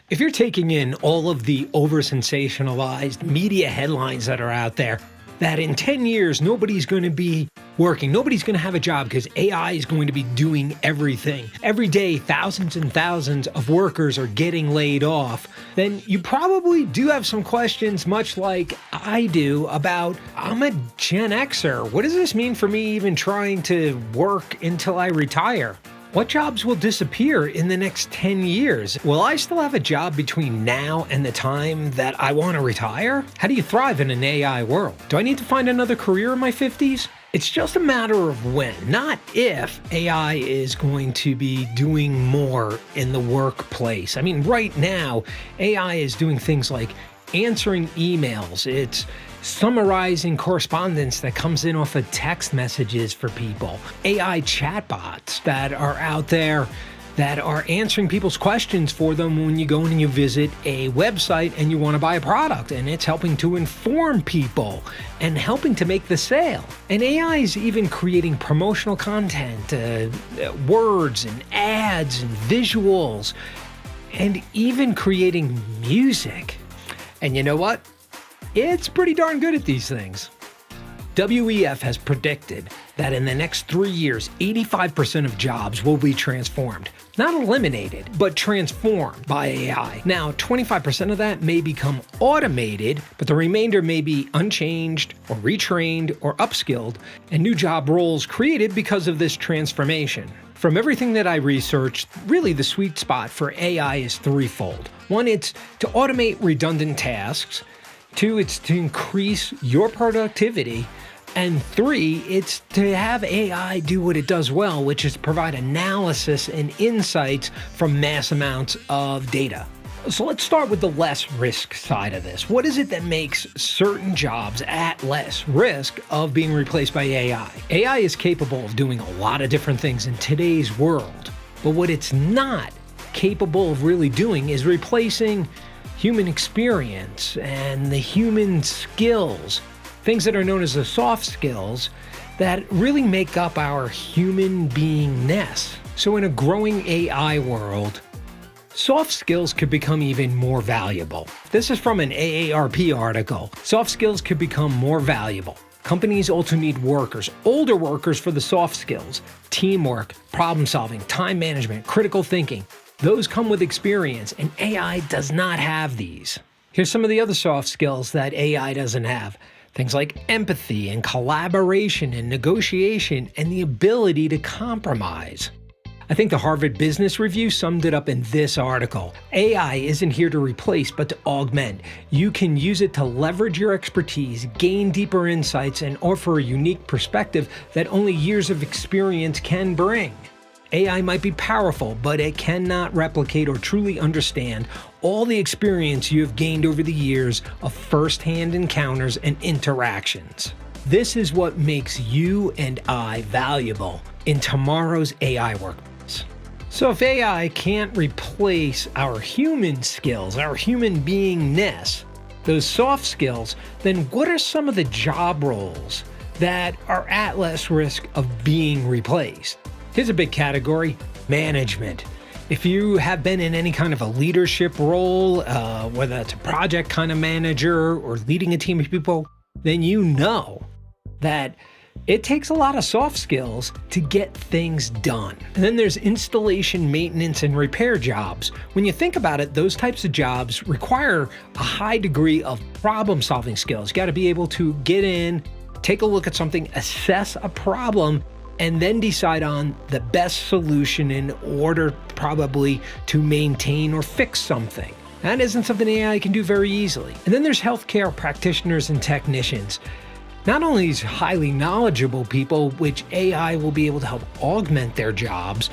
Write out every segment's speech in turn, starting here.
If you're taking in all of the over-sensationalized media headlines that are out there, that in 10 years, nobody's going to be working, nobody's going to have a job because AI is going to be doing everything. Every day, thousands and thousands of workers are getting laid off. Then you probably do have some questions, much like I do, about, I'm a Gen Xer. What does this mean for me even trying to work until I retire? What jobs will disappear in the next 10 years? Will I still have a job between now and the time that I want to retire? How do you thrive in an AI world? Do I need to find another career in my 50s? It's just a matter of when, not if, AI is going to be doing more in the workplace. I mean, right now, AI is doing things like answering emails. It's summarizing correspondence that comes in off of text messages for people. AI chatbots that are out there that are answering people's questions for them when you go in and you visit a website and you want to buy a product, and it's helping to inform people and helping to make the sale. And AI is even creating promotional content, words and ads and visuals, and even creating music. And you know what? It's pretty darn good at these things. WEF has predicted that in the next 3 years, 85% of jobs will be transformed. Not eliminated, but transformed by AI. Now, 25% of that may become automated, but the remainder may be unchanged or retrained or upskilled, and new job roles created because of this transformation. From everything that I researched, really the sweet spot for AI is threefold. One, it's to automate redundant tasks. Two, it's to increase your productivity. And three, it's to have AI do what it does well, which is provide analysis and insights from mass amounts of data. So let's start with the less risk side of this. What is it that makes certain jobs at less risk of being replaced by AI? AI is capable of doing a lot of different things in today's world, but what it's not capable of really doing is replacing human experience and the human skills, things that are known as the soft skills that really make up our human beingness. So in a growing AI world, soft skills could become even more valuable. This is from an AARP article. Soft skills could become more valuable. Companies also need workers, older workers, for the soft skills: teamwork, problem solving, time management, critical thinking. Those come with experience, and AI does not have these. Here's some of the other soft skills that AI doesn't have. Things like empathy and collaboration and negotiation and the ability to compromise. I think the Harvard Business Review summed it up in this article. AI isn't here to replace, but to augment. You can use it to leverage your expertise, gain deeper insights, and offer a unique perspective that only years of experience can bring. AI might be powerful, but it cannot replicate or truly understand all the experience you have gained over the years of first-hand encounters and interactions. This is what makes you and I valuable in tomorrow's AI workplace. So if AI can't replace our human skills, our human beingness, those soft skills, then what are some of the job roles that are at less risk of being replaced? Here's a big category: management. If you have been in any kind of a leadership role, whether it's a project kind of manager or leading a team of people, then you know that it takes a lot of soft skills to get things done. And then there's installation, maintenance, and repair jobs. When you think about it, those types of jobs require a high degree of problem-solving skills. You got to be able to get in, take a look at something, assess a problem, and then decide on the best solution in order probably to maintain or fix something. That isn't something AI can do very easily. And then there's healthcare practitioners and technicians. Not only these highly knowledgeable people, which AI will be able to help augment their jobs,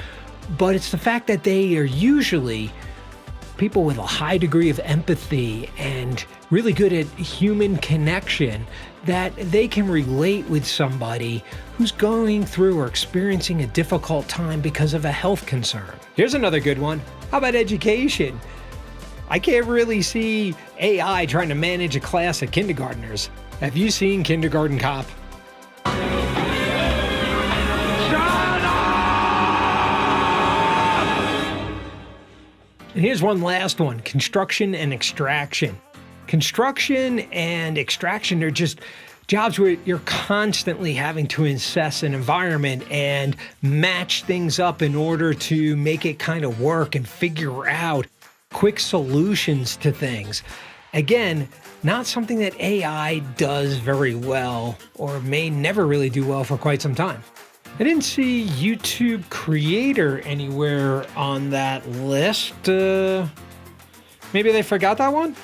but it's the fact that they are usually people with a high degree of empathy and really good at human connection, that they can relate with somebody who's going through or experiencing a difficult time because of a health concern. Here's another good one. How about education? I can't really see AI trying to manage a class of kindergartners. Have you seen Kindergarten Cop? here's one last one: construction and extraction. Construction and extraction are just jobs where you're constantly having to assess an environment and match things up in order to make it kind of work and figure out quick solutions to things. Again, not something that AI does very well, or may never really do well for quite some time. I didn't see YouTube creator anywhere on that list. Maybe they forgot that one?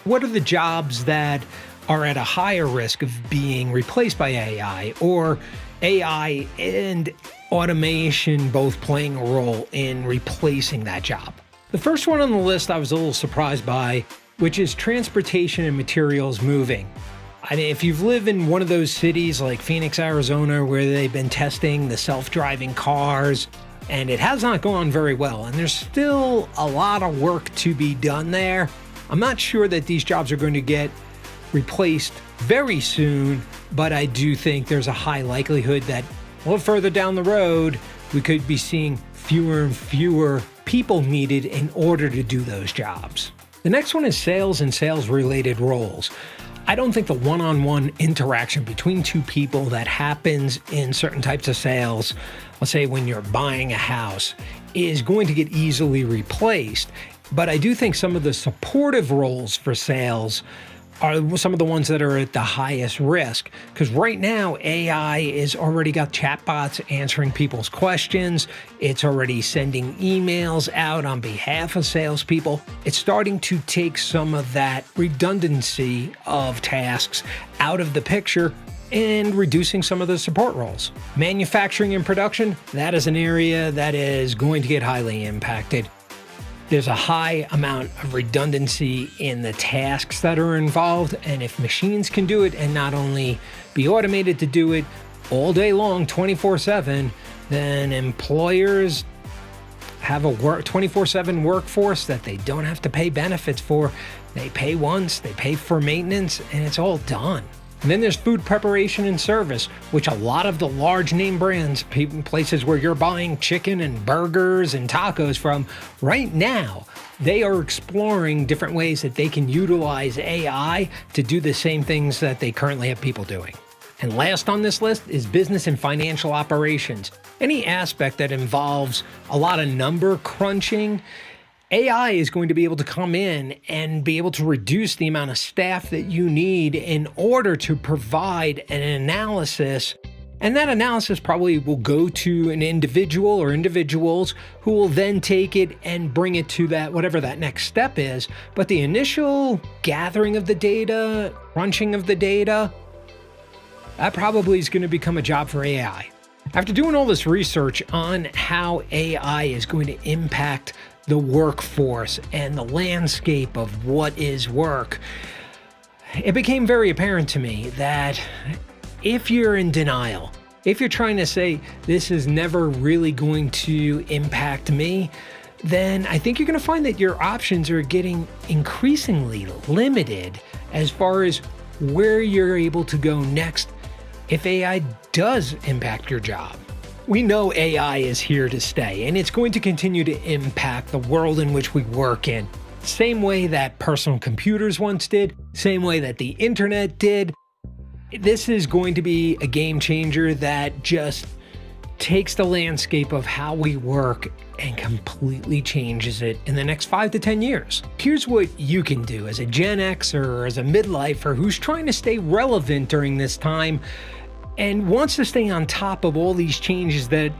What are the jobs that are at a higher risk of being replaced by AI, or AI and automation both playing a role in replacing that job? The first one on the list I was a little surprised by, which is transportation and materials moving. I mean, if you've lived in one of those cities like Phoenix, Arizona, where they've been testing the self-driving cars, and it has not gone very well, and there's still a lot of work to be done there, I'm not sure that these jobs are going to get replaced very soon, but I do think there's a high likelihood that a little further down the road, we could be seeing fewer and fewer people needed in order to do those jobs. The next one is sales and sales-related roles. I don't think the one-on-one interaction between two people that happens in certain types of sales, let's say when you're buying a house, is going to get easily replaced. But I do think some of the supportive roles for sales are some of the ones that are at the highest risk. Because right now, AI is already got chatbots answering people's questions. It's already sending emails out on behalf of salespeople. It's starting to take some of that redundancy of tasks out of the picture and reducing some of the support roles. Manufacturing and production, that is an area that is going to get highly impacted. There's a high amount of redundancy in the tasks that are involved, and if machines can do it and not only be automated to do it all day long, 24/7, then employers have a 24/7 workforce that they don't have to pay benefits for. They pay once, they pay for maintenance, and it's all done. And then there's food preparation and service, which a lot of the large name brands, places where you're buying chicken and burgers and tacos from, right now, they are exploring different ways that they can utilize AI to do the same things that they currently have people doing. And last on this list is business and financial operations. Any aspect that involves a lot of number crunching, AI is going to be able to come in and be able to reduce the amount of staff that you need in order to provide an analysis. And that analysis probably will go to an individual or individuals who will then take it and bring it to that, whatever that next step is. But the initial gathering of the data, crunching of the data, that probably is going to become a job for AI. After doing all this research on how AI is going to impact the workforce and the landscape of what is work, it became very apparent to me that if you're in denial, if you're trying to say this is never really going to impact me, then I think you're going to find that your options are getting increasingly limited as far as where you're able to go next if AI does impact your job. We know AI is here to stay, and it's going to continue to impact the world in which we work in. Same way that personal computers once did, same way that the internet did. This is going to be a game changer that just takes the landscape of how we work and completely changes it in the next 5 to 10 years. Here's what you can do as a Gen Xer or as a midlifer who's trying to stay relevant during this time and wants to stay on top of all these changes that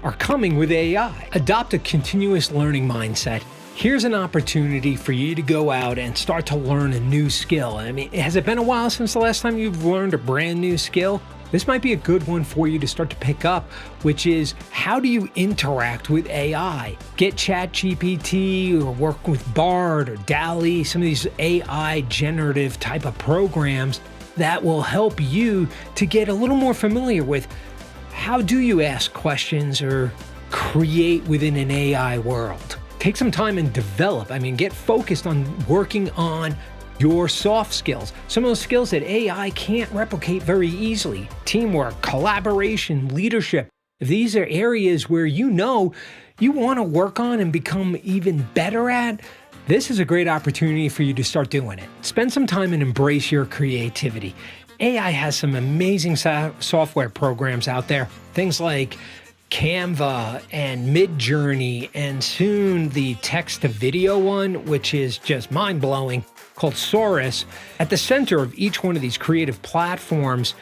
are coming with AI. Adopt a continuous learning mindset. Here's an opportunity for you to go out and start to learn a new skill. I mean, has it been a while since the last time you've learned a brand new skill? This might be a good one for you to start to pick up, which is how do you interact with AI? Get ChatGPT or work with Bard or DALL-E, some of these AI generative type of programs that will help you to get a little more familiar with how do you ask questions or create within an AI world. Take some time and develop. Get focused on working on your soft skills, some of those skills that AI can't replicate very easily. Teamwork, collaboration, leadership. These are areas where you want to work on and become even better at, this is a great opportunity for you to start doing it. Spend some time and embrace your creativity. AI has some amazing software programs out there, things like Canva and Midjourney, and soon the text-to-video one, which is just mind-blowing, called Saurus. At the center of each one of these creative platforms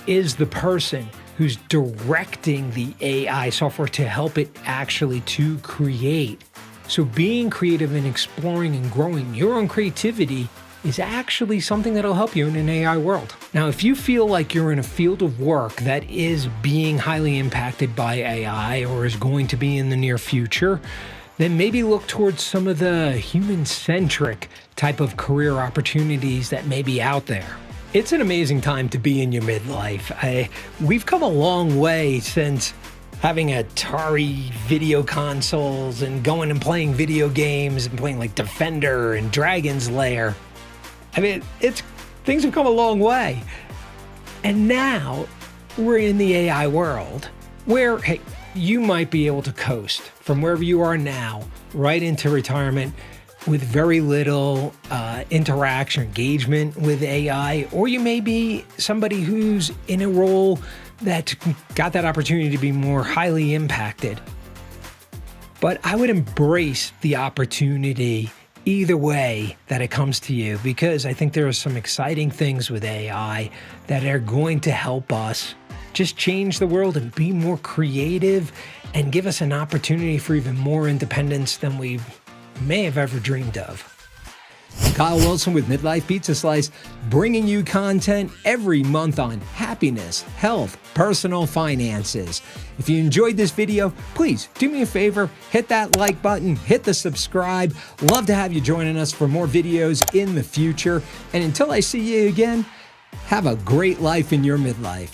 is the person who's directing the AI software to help it actually to create. So being creative and exploring and growing your own creativity is actually something that'll help you in an AI world. Now, if you feel like you're in a field of work that is being highly impacted by AI or is going to be in the near future, then maybe look towards some of the human-centric type of career opportunities that may be out there. It's an amazing time to be in your midlife. We've come a long way since having Atari video consoles and going and playing video games and playing like Defender and Dragon's Lair. I mean, things have come a long way. And now we're in the AI world where, hey, you might be able to coast from wherever you are now right into retirement with very little interaction, engagement with AI, or you may be somebody who's in a role that got that opportunity to be more highly impacted. But I would embrace the opportunity either way that it comes to you, because I think there are some exciting things with AI that are going to help us just change the world and be more creative and give us an opportunity for even more independence than we may have ever dreamed of. Kyle Wilson with Midlife Pizza Slice, bringing you content every month on happiness, health, personal finances. If you enjoyed this video, please do me a favor, hit that like button, hit the subscribe. Love to have you joining us for more videos in the future. And until I see you again, have a great life in your midlife.